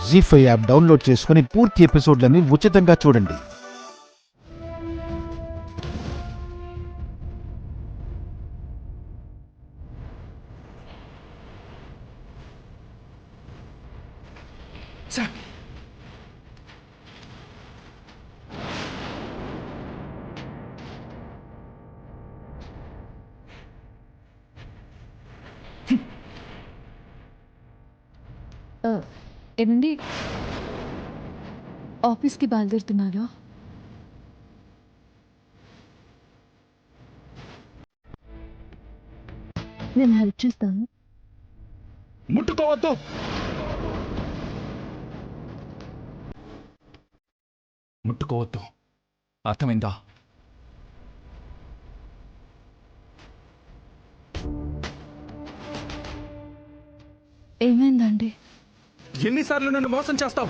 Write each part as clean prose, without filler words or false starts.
జీ5 app download చేసుకుని పూర్తి ఎపిసోడ్లని ఉచితంగా చూడండి. ఏమండి, ఆఫీస్కి బయలుదేరుతున్నారా? నేను హెల్ప్ చేస్తాను. ముట్టుకోవద్దు. ముట్టుకోవద్దు, అర్థమైందా? ఏమైందండి? ఎన్నిసార్లు నన్ను మోసం చేస్తావు?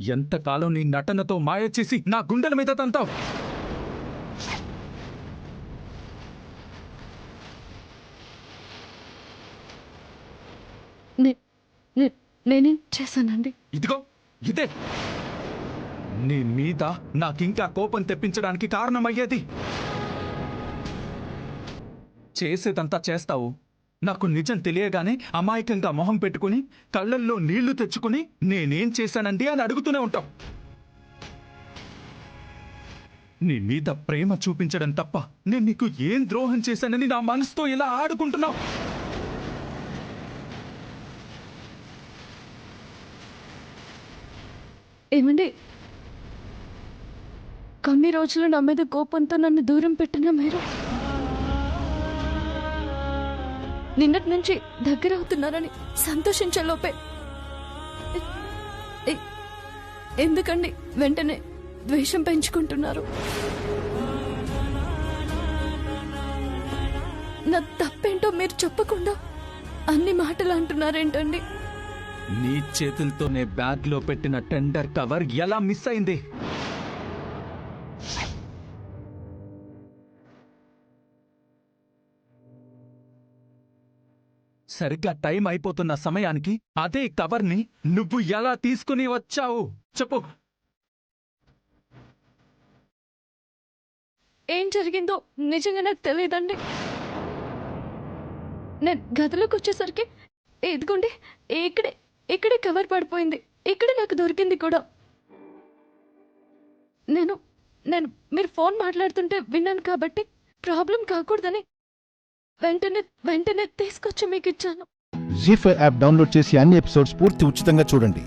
ఎంతకాలం నీ నటనతో మాయ చేసి నా గుండెల మీద తంతావు? నేనేం చేశానండి? ఇదిగో ఇదే నీ మీద నాకింకా కోపం తెప్పించడానికి కారణమయ్యేది. చేసేదంతా చేస్తావు, నాకు నిజం తెలియగానే అమాయకంగా మొహం పెట్టుకుని కళ్ళల్లో నీళ్లు తెచ్చుకుని నేనేం చేశానండి అని అడుగుతూనే ఉంటావు. నీ మీద ప్రేమ చూపించడం తప్ప నేను నీకు ఏం ద్రోహం చేశానని నా మనసుతో ఇలా ఆడుకుంటున్నావు. ఏమండి, కొన్ని రోజులు నా మీద కోపంతో నన్ను దూరం పెట్టిన మీరు నిన్నటి నుంచి దగ్గర అవుతున్నారని సంతోషించలోపే ఎందుకండి వెంటనే ద్వేషం పెంచుకుంటున్నారు? నా తప్పేంటో మీరు చెప్పకుండా అన్ని మాటలు అంటున్నారేంటండి? నీ చేతులతోనే బ్యాగ్లో పెట్టిన టెండర్ కవర్ ఎలా మిస్ అయింది? సరిగ్గా టైం అయిపోతున్న సమయానికి అదే కవర్ని నువ్వు ఎలా తీసుకుని వచ్చావు చెప్పు. ఏం జరిగిందో నిజంగా నాకు తెలియదండి. నేను గదిలోకి వచ్చేసరికి ఎదుగుండి ఇక్కడే కవర్ పడిపోయింది. ఇక్కడ నాకు దొరికింది కూడా. నేను నేను మీరు ఫోన్ మాట్లాడుతుంటే విన్నాను కాబట్టి ప్రాబ్లం కాకూడదని వెంటనే తీసుకొచ్చి మీకు ఇచ్చాను. జీ5 యాప్ డౌన్లోడ్ చేసి అన్ని ఎపిసోడ్స్ పూర్తి ఉచితంగా చూడండి.